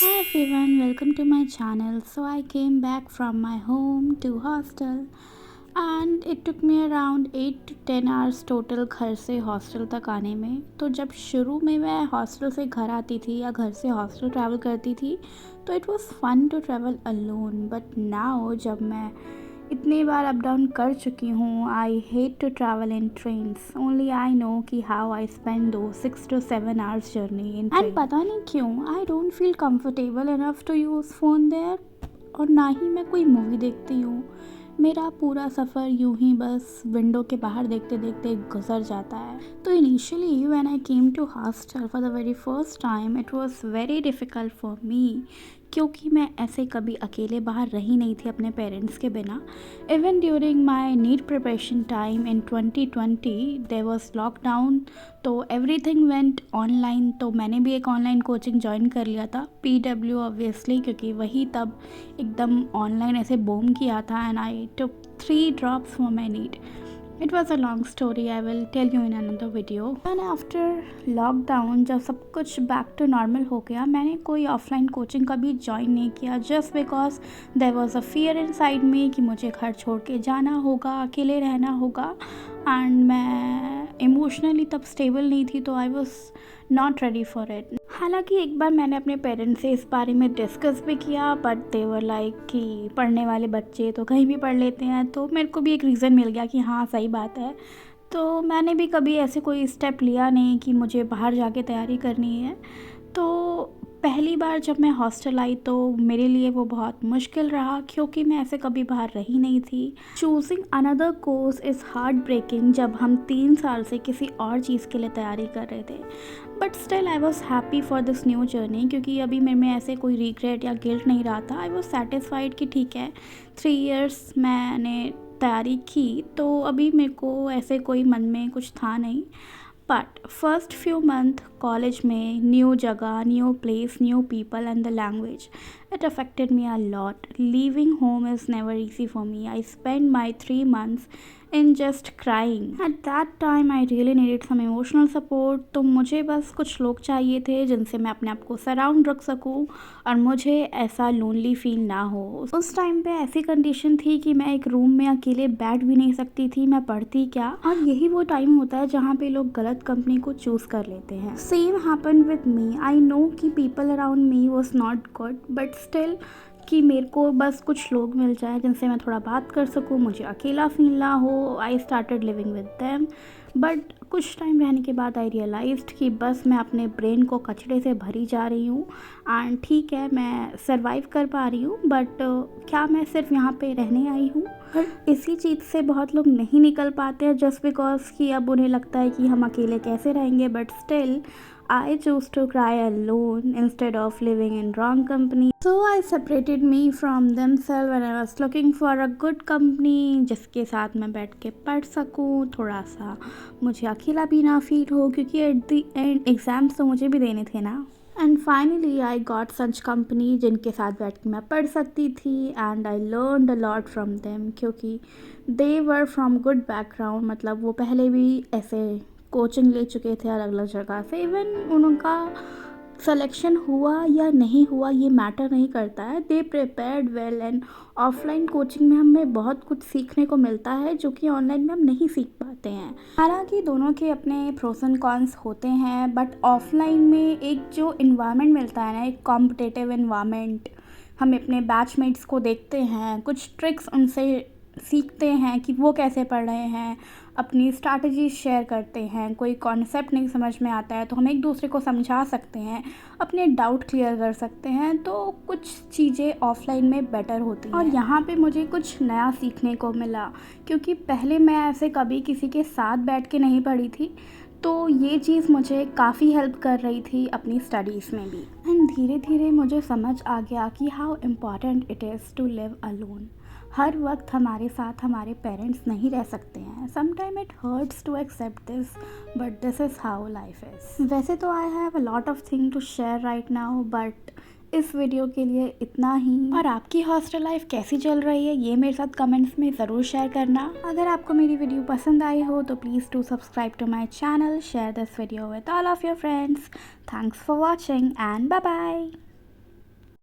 Hi everyone, welcome to my channel. So I came back from my home to hostel and it took me around 8 to 10 hours total घर से hostel तक आने में। तो जब शुरू में मैं हॉस्टल से घर आती थी या घर से हॉस्टल ट्रैवल करती थी तो it was fun to travel alone, but now जब मैं इतनी बार अप डाउन कर चुकी हूँ, I hate to travel in trains. Only I know कि हाउ आई स्पेंड दो 6 to 7 hours journey in train. And पता नहीं क्यों I don't feel comfortable enough to use phone there, और ना ही मैं कोई मूवी देखती हूँ। मेरा पूरा सफ़र यूं ही बस विंडो के बाहर देखते देखते गुजर जाता है। तो initially when I came to hostel for the very first time it was very difficult for me, क्योंकि मैं ऐसे कभी अकेले बाहर रही नहीं थी अपने पेरेंट्स के बिना। Even during my NEET preparation time in 2020 there was lockdown, तो एवरीथिंग वेंट ऑनलाइन। तो मैंने भी एक ऑनलाइन कोचिंग ज्वाइन कर लिया था, PW ऑब्वियसली, क्योंकि वही तब एकदम ऑनलाइन ऐसे बूम किया था। And I took 3 drops for my need. It was a long story, I will tell you in another video. And after lockdown जब सब कुछ बैक टू नॉर्मल हो गया, मैंने कोई ऑफलाइन कोचिंग कभी ज्वाइन नहीं किया, just because there was a fear inside में कि मुझे घर छोड़ के जाना होगा, अकेले रहना होगा। एंड मैं इमोशनली तब स्टेबल नहीं थी, तो I was not ready for it. हालांकि एक बार मैंने अपने पेरेंट्स से इस बारे में डिस्कस भी किया, बट दे वर लाइक कि पढ़ने वाले बच्चे तो कहीं भी पढ़ लेते हैं। तो मेरे को भी एक रीज़न मिल गया कि हाँ सही बात है। तो मैंने भी कभी ऐसे कोई स्टेप लिया नहीं कि मुझे बाहर जाके तैयारी करनी है। तो पहली बार जब मैं हॉस्टल आई तो मेरे लिए वो बहुत मुश्किल रहा, क्योंकि मैं ऐसे कभी बाहर रही नहीं थी। Choosing another course is heartbreaking जब हम 3 साल से किसी और चीज़ के लिए तैयारी कर रहे थे। But still I was happy for this new journey, क्योंकि अभी मेरे में ऐसे कोई रिग्रेट या गिल्ट नहीं रहा था। आई वॉज सेटिस्फाइड कि ठीक है 3 years मैंने तैयारी की, तो अभी मेरे को ऐसे कोई मन में कुछ था नहीं। But first few month college में न्यू जगह, new place, new people and the language, it affected me a lot. Leaving home is never easy for me. I spent my 3 months in just crying. At that time I really needed some emotional support. तो मुझे बस कुछ लोग चाहिए थे जिनसे मैं अपने आप को सराउंड रख सकूं और मुझे ऐसा लोनली फील ना हो। उस टाइम पे ऐसी कंडीशन थी कि मैं एक रूम में अकेले बैठ भी नहीं सकती थी, मैं पढ़ती क्या। और यही वो टाइम होता है जहाँ पे लोग गलत कंपनी को चूज़ कर लेते हैं। Same happen with me. I know कि people around me was not good, but still कि मेरे को बस कुछ लोग मिल जाए जिनसे मैं थोड़ा बात कर सकूँ, मुझे अकेला फील ना हो। I started living with them, but कुछ टाइम रहने के बाद आई रियलाइज्ड कि बस मैं अपने ब्रेन को कचरे से भरी जा रही हूँ। एंड ठीक है मैं सर्वाइव कर पा रही हूँ, बट क्या मैं सिर्फ यहाँ पे रहने आई हूँ? और इसी चीज़ से बहुत लोग नहीं निकल पाते हैं, जस्ट बिकॉज कि अब उन्हें लगता है कि हम अकेले कैसे रहेंगे। But still I chose to cry alone instead of living in wrong company. So I separated me from themselves and I was looking for a good company जिसके साथ मैं बैठ के पढ़ सकूँ, थोड़ा सा मुझे अकेला भी ना फील हो, क्योंकि एट द एंड एग्ज़ाम्स तो मुझे भी देने थे ना। And finally I got such company जिनके साथ बैठ के मैं पढ़ सकती थी। And I learned a lot from them, क्योंकि दे वर फ्रॉम गुड बैकग्राउंड, मतलब वो पहले भी ऐसे कोचिंग ले चुके थे अलग अलग जगह से। इवन उनका सिलेक्शन हुआ या नहीं हुआ ये मैटर नहीं करता है, they prepared well. And offline coaching में हमें बहुत कुछ सीखने को मिलता है जो कि ऑनलाइन में हम नहीं सीख पाते हैं। हालांकि दोनों के अपने प्रोस एंड कॉन्स होते हैं, बट ऑफलाइन में एक जो इन्वायरमेंट मिलता है ना, एक कॉम्पिटिटिव इन्वायरमेंट, हम अपने बैचमेट्स को देखते हैं, कुछ ट्रिक्स उनसे सीखते हैं कि वो कैसे पढ़ रहे हैं, अपनी स्ट्रैटेजी शेयर करते हैं। कोई कॉन्सेप्ट नहीं समझ में आता है तो हम एक दूसरे को समझा सकते हैं, अपने डाउट क्लियर कर सकते हैं। तो कुछ चीज़ें ऑफलाइन में बेटर होती हैं। और यहाँ पे मुझे कुछ नया सीखने को मिला, क्योंकि पहले मैं ऐसे कभी किसी के साथ बैठ के नहीं पढ़ी थी, तो ये चीज़ मुझे काफ़ी हेल्प कर रही थी अपनी स्टडीज़ में भी। एंड धीरे धीरे मुझे समझ आ गया कि how important it is to live alone. हर वक्त हमारे साथ हमारे पेरेंट्स नहीं रह सकते हैं। Sometime it hurts to accept this, but this is how life is. वैसे तो I have a lot of thing to share right now, but इस वीडियो के लिए इतना ही। और आपकी हॉस्टल लाइफ कैसी चल रही है ये मेरे साथ कमेंट्स में ज़रूर शेयर करना। अगर आपको मेरी वीडियो पसंद आई हो तो please do subscribe to my channel, share this video with all of your friends. Thanks for watching and bye bye.